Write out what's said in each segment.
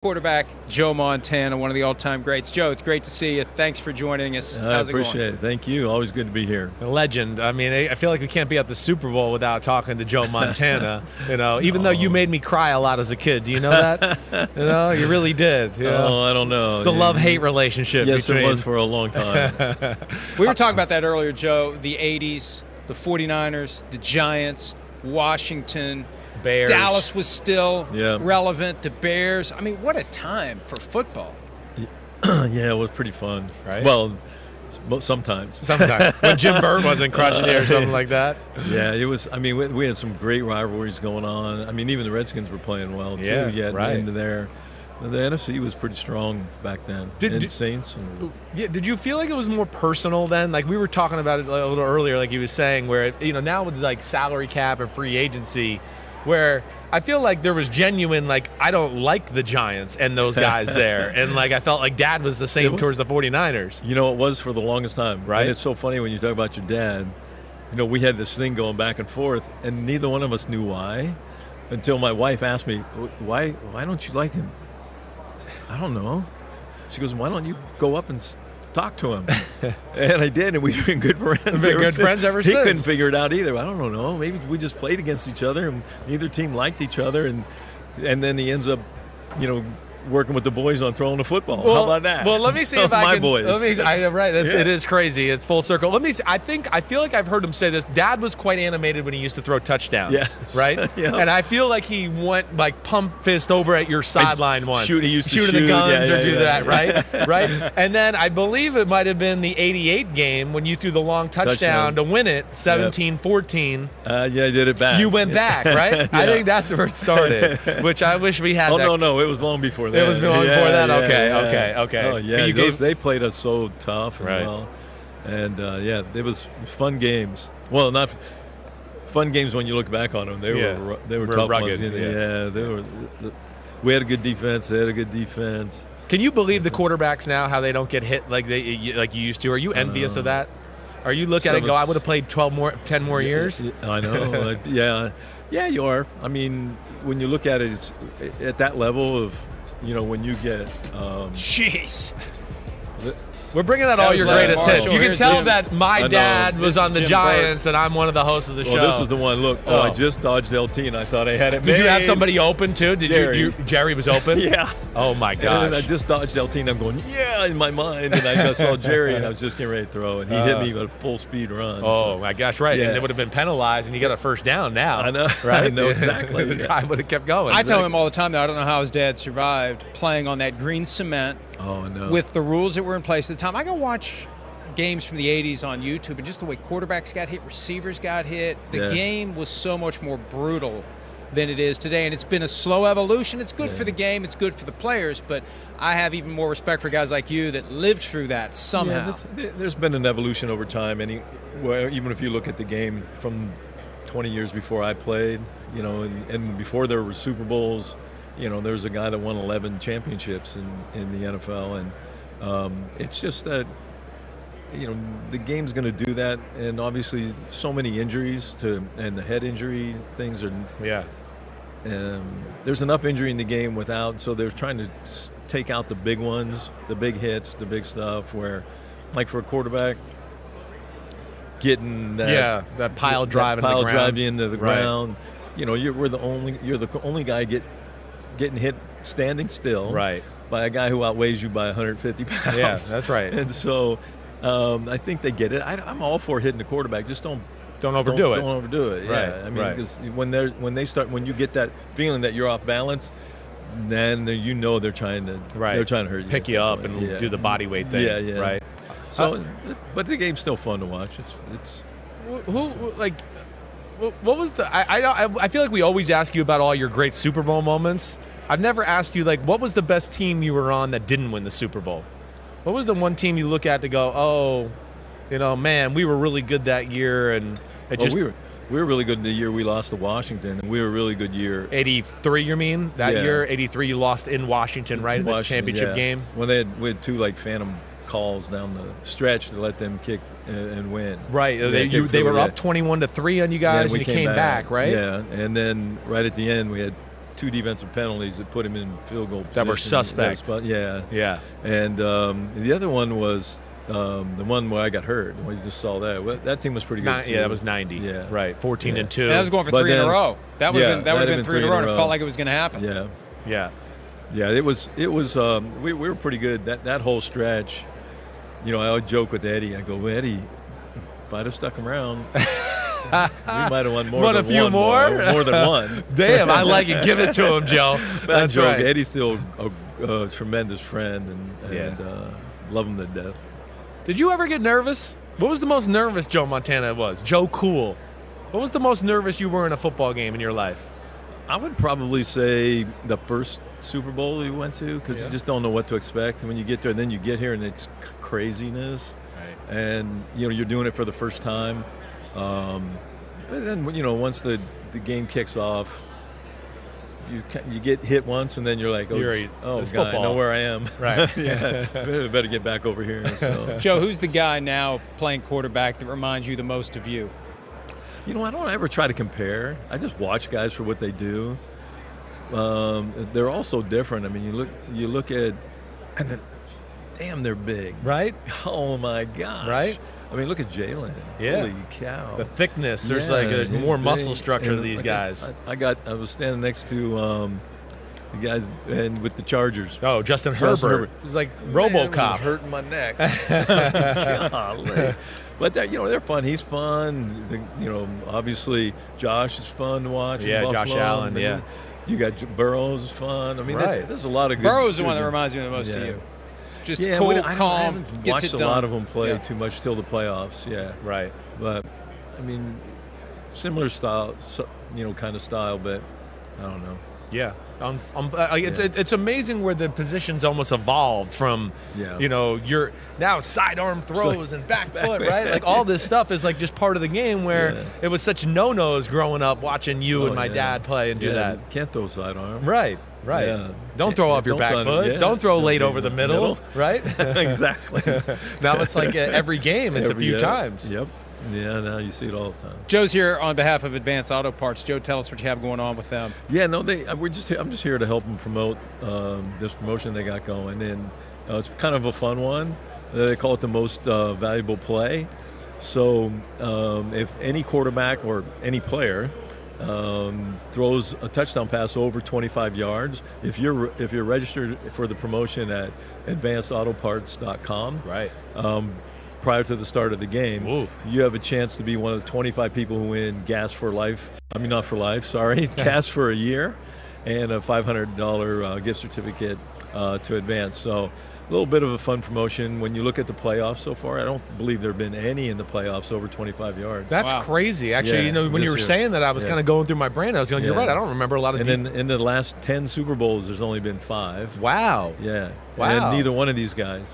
Quarterback Joe Montana, one of the all-time greats. Joe, it's great to see you. Thanks for joining us. I appreciate it. Thank you. Always good to be here. A legend. I mean, I feel like we can't be at the Super Bowl without talking to Joe Montana. Even though you made me cry a lot as a kid. Do you know that? You really did. Oh, I don't know. It's a love-hate relationship. Yes, between... it was for a long time. We were talking about that earlier, Joe. The 80s, the 49ers, the Giants, Washington, Bears. Dallas was still relevant. The Bears. I mean, what a time for football. Yeah, it was pretty fun. Right? Well, sometimes. When Jim Byrne wasn't crushing it or something like that. Yeah, it was. I mean, we had some great rivalries going on. I mean, even the Redskins were playing well, too. Into there. The NFC was pretty strong back then. Saints. Did you feel like it was more personal then? Like we were talking about it a little earlier, like he was saying, where now with like salary cap and free agency, where I feel like there was genuine, like, I don't like the Giants and those guys there. And, like, I felt like Dad was the same towards the 49ers. It was for the longest time. Right. And it's so funny when you talk about your dad. We had this thing going back and forth, and neither one of us knew why until my wife asked me, why don't you like him? I don't know. She goes, why don't you go up and talk to him? And I did, and we've been good friends. Ever since. He couldn't figure it out either. I don't know. Maybe we just played against each other, and neither team liked each other, and then he ends up, working with the boys on throwing the football. How about that? Well, let me see if I can. Boys. Right. It is crazy. It's full circle. Let me see. I feel like I've heard him say this. Dad was quite animated when he used to throw touchdowns. Yes. Right? Yeah. And I feel like he went like pump fist over at your sideline once. He used to shoot the guns that, right? Yeah. Right? And then I believe it might have been the 88 game when you threw the long touchdown to win it, 17-14. I did it back. You went back, right? Yeah. I think that's where it started, which I wish we had. No, it was long before that. It was long before that? Okay. Oh, yeah, they played us so tough and well. And, it was fun games. Well, not fun games when you look back on them. They were tough rugged. ones. We had a good defense. They had a good defense. Can you believe the quarterbacks now, how they don't get hit like you used to? Are you envious of that? Are you look at it and go, I would have played 10 more years? I know. Yeah, you are. I mean, when you look at it, it's at that level of, when you get Jeez. We're bringing out all your greatest hits. You can tell that my dad was on the Giants, and I'm one of the hosts of the show. This is the one. Look, I just dodged LT, and I thought I had it made. Did you have somebody open, too? Jerry. Jerry was open? Yeah. Oh, my gosh. And I just dodged LT, and I'm going, in my mind. And I saw Jerry, and I was just getting ready to throw, and he hit me with a full-speed run. Oh, my gosh, right. Yeah. And it would have been penalized, and you got a first down now. I know. Right? I know exactly. The guy would have kept going. I tell him all the time, though, I don't know how his dad survived playing on that green cement. Oh, no. With the rules that were in place at the time. I go watch games from the 80s on YouTube, and just the way quarterbacks got hit, receivers got hit, the game was so much more brutal than it is today, and it's been a slow evolution. It's good for the game, it's good for the players, but I have even more respect for guys like you that lived through that somehow. Yeah, there's been an evolution over time, and even if you look at the game from 20 years before I played, and before there were Super Bowls, there's a guy that won 11 championships in the NFL, and it's just that the game's going to do that, and obviously so many injuries and the head injury things are there's enough injury in the game so they're trying to take out the big ones, the big hits, the big stuff, where like for a quarterback getting that pile drive into the ground, you're the only guy getting hit standing still by a guy who outweighs you by 150 pounds. Yeah, that's right. And so I think they get it. I'm all for hitting the quarterback. Just don't overdo it. Don't overdo it. Right. Yeah. I mean, because when you get that feeling that you're off balance, then they're trying to hurt you, pick you up and do the body weight thing. Yeah. Right. So, but the game's still fun to watch. It's what was the? I feel like we always ask you about all your great Super Bowl moments. I've never asked you what was the best team you were on that didn't win the Super Bowl? What was the one team you look at to go, man, we were really good that year, and we were really good the year we lost to Washington, and we were a really good year. 83, you mean? That year, 83, you lost in Washington, right? In the championship game? Well, we had two phantom calls down the stretch to let them kick and win. Right. They were up 21-3 on you guys, and you came back, right? Yeah, and then right at the end we had 2 defensive penalties that put him in field goal That were position. suspect. Yeah. And the other one was the one where I got hurt. We just saw that. Well, that team was pretty good too. Yeah, that was 90. Yeah. Right, 14-2. And that was going for 3 in a row. That would have been 3 in a row, and it felt like it was going to happen. Yeah. It was. We were pretty good that whole stretch. You know, I would joke with Eddie. I go, well, Eddie, if I'd have stuck around, we might have won more than few one. More than one. Damn, I like it. Give it to him, Joe. That's joke. right. Eddie's still a tremendous friend, and love him to death. Did you ever get nervous? What was the most nervous Joe Montana was? Joe Cool. What was the most nervous you were in a football game in your life? I would probably say the first Super Bowl we went to, because you just don't know what to expect. And when you get there, and then you get here, and it's craziness. Right. And, you know, you're doing it for the first time. And then, you know, once the game kicks off, you get hit once, and then you're like, God, football. I know where I am. Right. Better get back over here. So. Joe, who's the guy now playing quarterback that reminds you the most of you? You know, I don't ever try to compare. I just watch guys for what they do. They're all so different. I mean, you look at, and damn, they're big. Right? Oh my gosh. Right? I mean, look at Jalen. Yeah. Holy cow. The thickness. There's more muscle structure to these guys. I was standing next to the guys and with the Chargers. Oh, Justin Herbert. It was like RoboCop. Man, hurting my neck. Golly. But they're fun. He's fun. Obviously Josh is fun to watch. Yeah, Josh Allen. Yeah. You got Burrows is fun. I mean, there's a lot of good. Burrows is the one that reminds me the most of you. Just cool, calm, I haven't gets watched it done. a lot of them play too much till the playoffs. Yeah. Right. But I mean, similar style, kind of style, but I don't know. Yeah. It's amazing where the positions almost evolved from, your now sidearm throws and back foot, right? Like all this stuff is like just part of the game where it was such no-nos growing up watching you and my dad play and do that. Can't throw sidearm. Right. Yeah. Don't throw off your back foot. Don't throw late over the middle. Right? Exactly. Now it's like every game. It's a few times. Yep. Yeah, now you see it all the time. Joe's here on behalf of Advanced Auto Parts. Joe, tell us what you have going on with them. Yeah, no, I'm just here to help them promote this promotion they got going, and it's kind of a fun one. They call it the most valuable play. So if any quarterback or any player throws a touchdown pass over 25 yards, if you're registered for the promotion at advancedautoparts.com, right. Prior to the start of the game, you have a chance to be one of the 25 people who win gas for life. I mean, not for life, sorry, gas for a year, and a $500 gift certificate to Advance. So a little bit of a fun promotion. When you look at the playoffs so far, I don't believe there have been any in the playoffs over 25 yards. That's crazy. Actually, when you were saying that, I was kind of going through my brain. I was going, you're right, I don't remember a lot of And in the last 10 Super Bowls, there's only been 5. Wow. Yeah. Wow. And neither one of these guys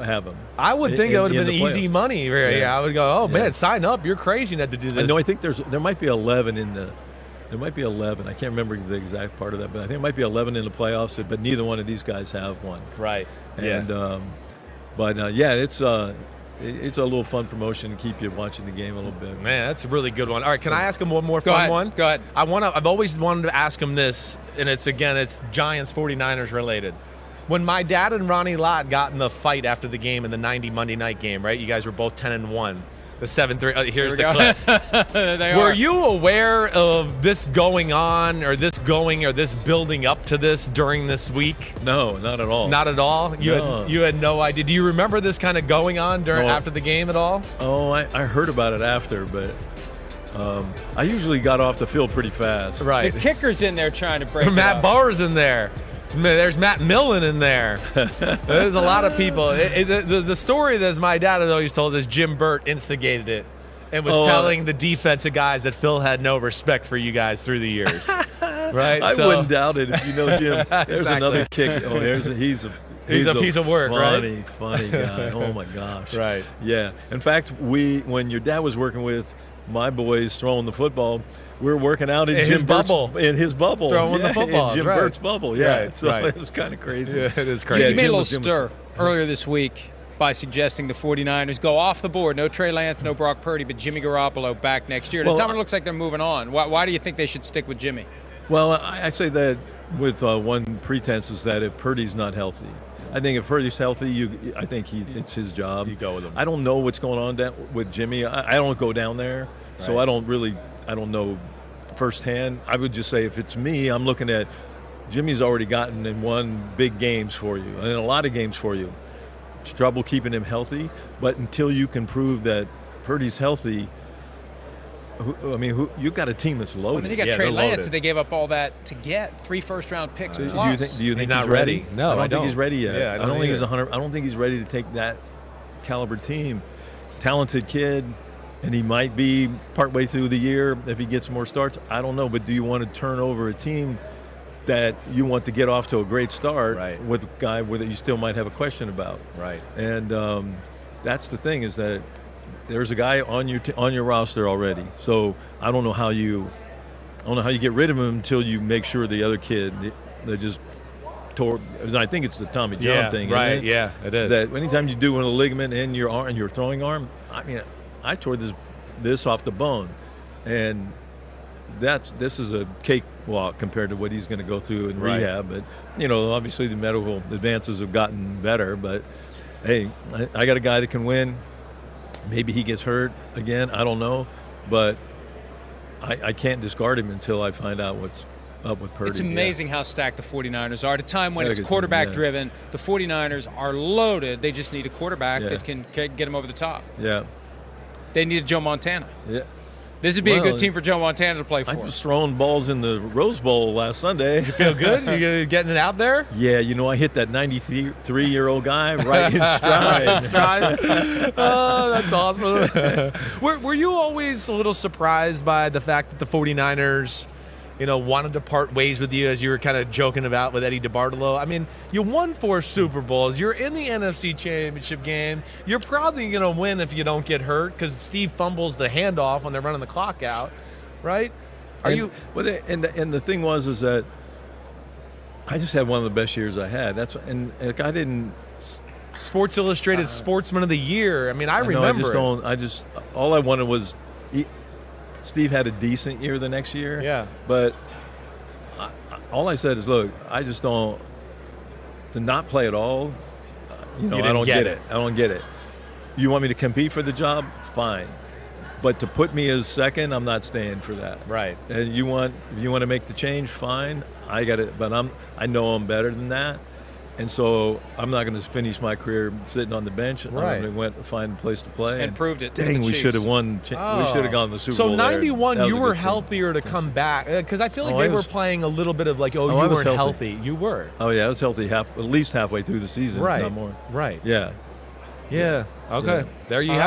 have them. I would think that would have been easy money. I would go, man, sign up. You're crazy not to do this. No, I think there might be 11 in the. There might be 11. I can't remember the exact part of that, but I think there might be 11 in the playoffs. But neither one of these guys have one. Right. And it's a little fun promotion to keep you watching the game a little bit. Man, that's a really good one. All right, can I ask him one more fun one? Go ahead. I've always wanted to ask him this, and it's Giants 49ers related. When my dad and Ronnie Lott got in the fight after the game in the 90 Monday night game, right? You guys were both 10-1. The 7-3. Here's the clip. Were you aware of this going on, or this building up to this during this week? No, not at all. Not at all. You had no idea. Do you remember this kind of going on after the game at all? Oh, I heard about it after, but I usually got off the field pretty fast. Right. The kicker's in there trying to break. Matt Barr's in there. There's Matt Millen in there. There's a lot of people. The story that my dad had always told is Jim Burt instigated it and was telling the defensive guys that Phil had no respect for you guys through the years. Right? I wouldn't doubt it if you know Jim. There's another kick. Oh, he's a piece of work, right? Funny guy. Oh my gosh. Right. Yeah. In fact, when your dad was working with my boys throwing the football, we were working out in his bubble, throwing the football, in Jim Burt's bubble. Yeah, right, so it was kind of crazy. Yeah, it is crazy. You made a little stir earlier this week by suggesting the 49ers go off the board. No Trey Lance, no Brock Purdy, but Jimmy Garoppolo back next year. And it looks like they're moving on. Why do you think they should stick with Jimmy? Well, I say that with one pretense is that if Purdy's not healthy. I think if Purdy's healthy, I think it's his job. You go with him. I don't know what's going on with Jimmy. I don't go down there, so I don't know firsthand. I would just say if it's me, I'm looking at Jimmy's already gotten and won big games for you, and a lot of games for you. Trouble keeping him healthy, but until you can prove that Purdy's healthy, you've got a team that's loaded. Well, then you got Trey Lance, and they gave up all that to get 3 first-round picks plus. Do you think he's not ready? No, I don't think he's ready yet. Yeah, I don't think he's 100. I don't think he's ready to take that caliber team. Talented kid, and he might be partway through the year if he gets more starts. I don't know, but do you want to turn over a team that you want to get off to a great start with a guy that you still might have a question about? Right. And that's the thing, is that there's a guy on your roster already. So I don't know how you get rid of him until you make sure the other kid that just tore. I think it's the Tommy John thing. Right. Isn't it? Yeah, it is. That anytime you do a ligament in your arm and your throwing arm, I tore this off the bone, and this is a cakewalk compared to what he's going to go through in rehab. But obviously the medical advances have gotten better. But hey, I got a guy that can win. Maybe he gets hurt again. I don't know, but I can't discard him until I find out what's up with Purdy. It's amazing how stacked the 49ers are. At a time when it's quarterback-driven, the 49ers are loaded. They just need a quarterback that can get them over the top. Yeah. They needed Joe Montana. Yeah. This would be a good team for Joe Montana to play for. I was throwing balls in the Rose Bowl last Sunday. You feel good? You getting it out there? Yeah, I hit that 93-year-old guy right in stride. Oh, that's awesome. Were you always a little surprised by the fact that the 49ers, wanted to part ways with you, as you were kind of joking about with Eddie DeBartolo? I mean, you won 4 Super Bowls. You're in the NFC Championship game. You're probably going to win if you don't get hurt, because Steve fumbles the handoff when they're running the clock out, right? And the thing was that I just had one of the best years I had. I didn't. Sports Illustrated Sportsman of the Year. I mean, I remember. All I wanted was. Steve had a decent year the next year. Yeah. But all I said is, look, I just don't to not play at all. I don't get it. I don't get it. You want me to compete for the job? Fine. But to put me as second, I'm not staying for that. Right. And if you want to make the change, fine. I got it. But I know I'm better than that. And so I'm not going to finish my career sitting on the bench. Right. I'm going to find a place to play. And proved it. Dang, we should have won. We should have gone to the Super Bowl. So 91, you were healthier to come back, because I feel like they were playing a little bit of like, you weren't healthy. You were. Oh yeah, I was healthy at least halfway through the season, right. Not more. Right. Yeah. Yeah. Okay. Yeah. There you have it.